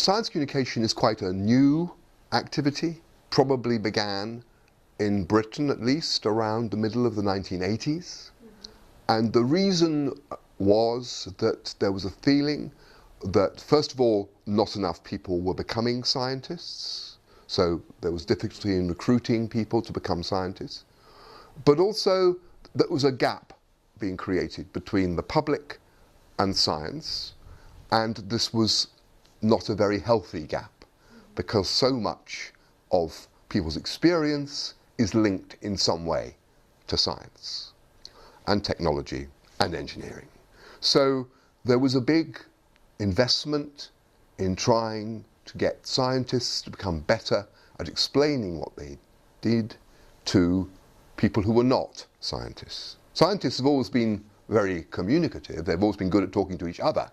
Science communication is quite a new activity, probably began in Britain at least around the middle of the 1980s. And the reason was that there was a feeling that, first of all, not enough people were becoming scientists. So there was difficulty in recruiting people to become scientists. But also there was a gap being created between the public and science. And this was not a very healthy gap, because so much of people's experience is linked in some way to science and technology and engineering. So there was a big investment in trying to get scientists to become better at explaining what they did to people who were not scientists. Scientists have always been very communicative, they've always been good at talking to each other,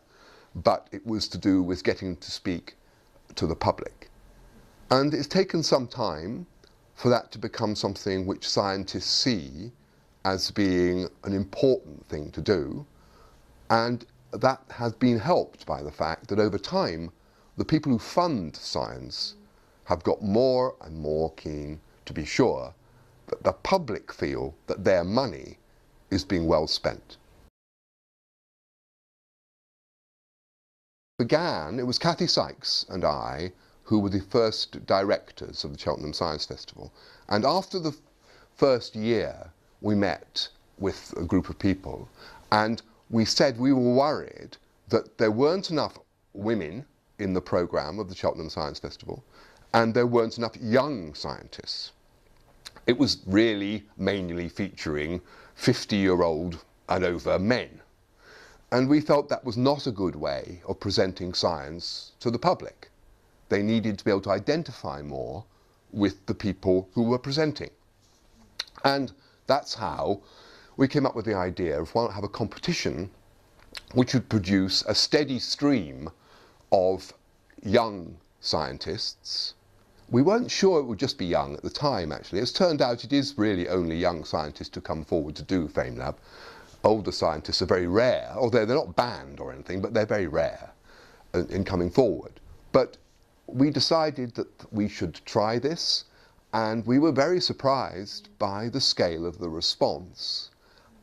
but it was to do with getting to speak to the public. And it's taken some time for that to become something which scientists see as being an important thing to do, and that has been helped by the fact that over time the people who fund science have got more and more keen to be sure that the public feel that their money is being well spent. It was Kathy Sykes and I who were the first directors of the Cheltenham Science Festival, and after the first year we met with a group of people and we said we were worried that there weren't enough women in the programme of the Cheltenham Science Festival and there weren't enough young scientists. It was really mainly featuring 50-year-old and over men. And we felt that was not a good way of presenting science to the public. They needed to be able to identify more with the people who were presenting. And that's how we came up with the idea of why not have a competition which would produce a steady stream of young scientists. We weren't sure it would just be young at the time, actually. It's turned out it is really only young scientists who come forward to do FameLab. Older scientists are very rare, although they're not banned or anything, but they're very rare in coming forward. But we decided that we should try this, and we were very surprised by the scale of the response.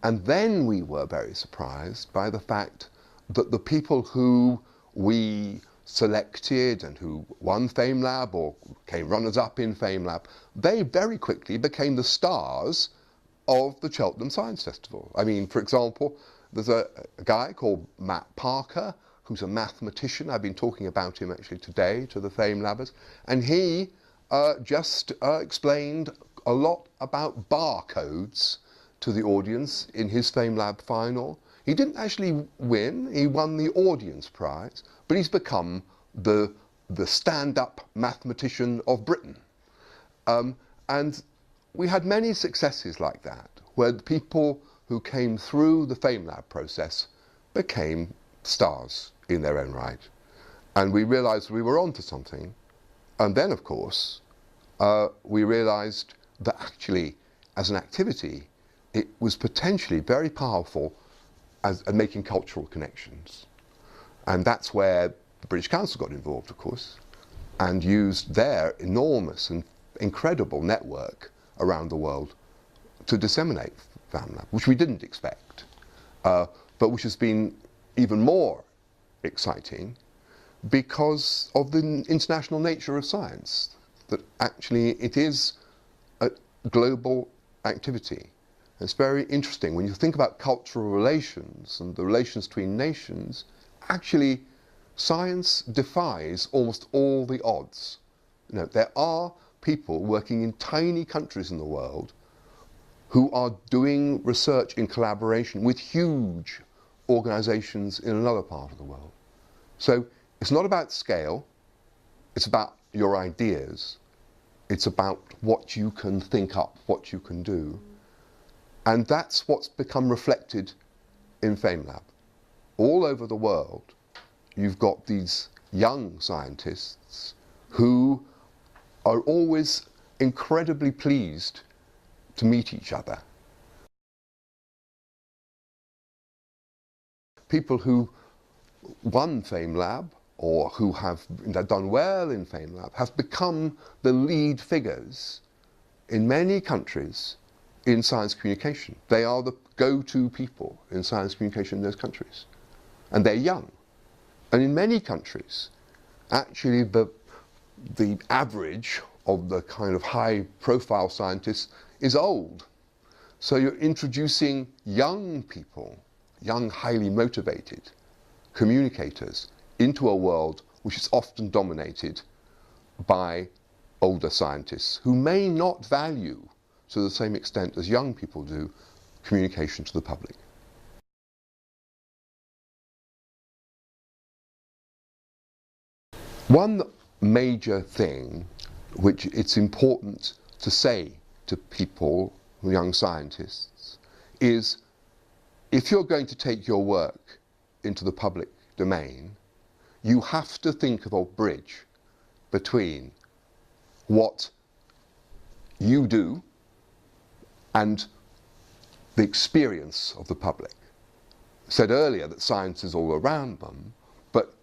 And then we were very surprised by the fact that the people who we selected and who won FameLab or came runners-up in FameLab, they very quickly became the stars of the Cheltenham Science Festival. I mean, for example, there's a guy called Matt Parker, who's a mathematician. I've been talking about him actually today to the FameLabbers, and he just explained a lot about barcodes to the audience in his FameLab final. He didn't actually win, he won the audience prize, but he's become the stand-up mathematician of Britain. And we had many successes like that, where the people who came through the FameLab process became stars in their own right. And we realized we were onto something. And then, of course, we realized that actually, as an activity, it was potentially very powerful at making cultural connections. And that's where the British Council got involved, of course, and used their enormous and incredible network around the world to disseminate FameLab, which we didn't expect, but which has been even more exciting because of the international nature of science, that actually it is a global activity. It's very interesting when you think about cultural relations and the relations between nations. Actually, science defies almost all the odds. You know, there are people working in tiny countries in the world who are doing research in collaboration with huge organizations in another part of the world. So it's not about scale, it's about your ideas, it's about what you can think up, what you can do. And that's what's become reflected in FameLab. All over the world, you've got these young scientists who are always incredibly pleased to meet each other. People who won FameLab or who have done well in FameLab have become the lead figures in many countries in science communication. They are the go-to people in science communication in those countries. And they're young. And in many countries, actually the average of the kind of high-profile scientists is old. So you're introducing young people, young, highly motivated communicators into a world which is often dominated by older scientists who may not value, to the same extent as young people do, communication to the public. One major thing which it's important to say to people, young scientists, is if you're going to take your work into the public domain, you have to think of a bridge between what you do and the experience of the public. I said earlier that science is all around them, but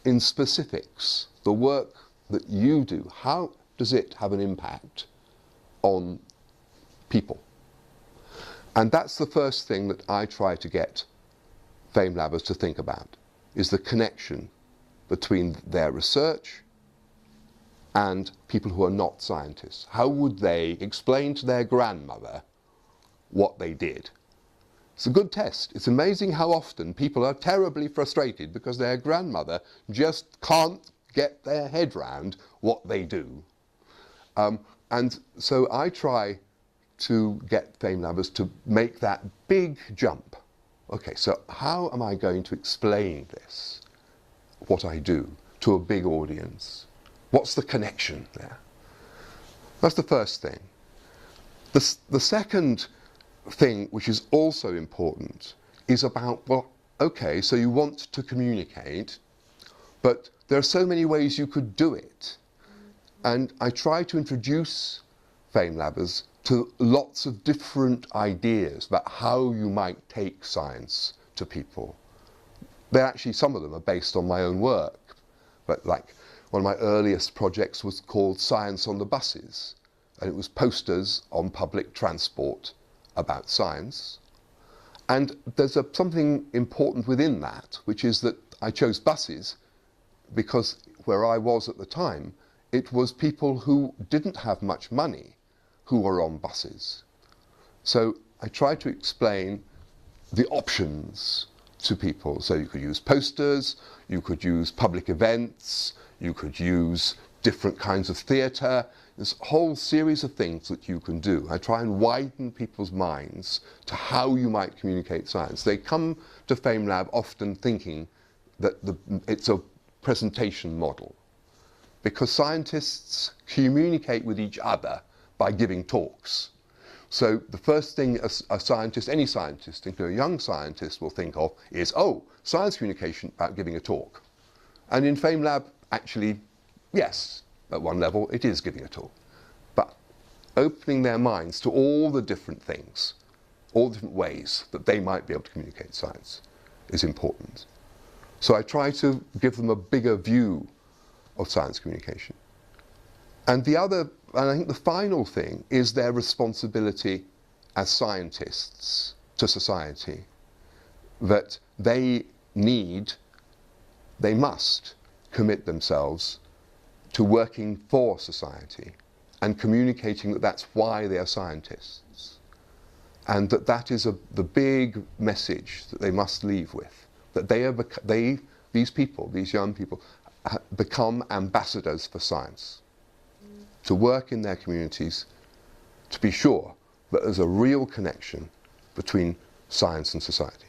in specifics, the work that you do, how does it have an impact on people? And that's the first thing that I try to get FameLabbers to think about, is the connection between their research and people who are not scientists. How would they explain to their grandmother what they did? It's a good test. It's amazing how often people are terribly frustrated because their grandmother just can't get their head round what they do. And so I try to get FameLabbers to make that big jump. Okay, so how am I going to explain this, what I do, to a big audience? What's the connection there? That's the first thing. The second thing, which is also important, is about, well, okay, so you want to communicate, but there are so many ways you could do it. And I try to introduce FameLabbers to lots of different ideas about how you might take science to people. They're actually, some of them are based on my own work, but like one of my earliest projects was called Science on the Buses, and it was posters on public transport about science. And there's something important within that, which is that I chose buses because where I was at the time, it was people who didn't have much money who were on buses. So I tried to explain the options to people. So you could use posters, you could use public events, you could use different kinds of theatre. There's a whole series of things that you can do. I try and widen people's minds to how you might communicate science. They come to FameLab often thinking that it's a presentation model, because scientists communicate with each other by giving talks. So the first thing a scientist, any scientist, including a young scientist, will think of is, oh, science communication about giving a talk. And in FameLab, actually, yes, at one level, it is giving a talk. But opening their minds to all the different things, all the different ways that they might be able to communicate science is important. So I try to give them a bigger view of science communication. And I think the final thing is their responsibility as scientists to society, that they must commit themselves to working for society and communicating that that's why they are scientists, and that is the big message that they must leave with, that these people, these young people, become ambassadors for science, to work in their communities, to be sure that there's a real connection between science and society.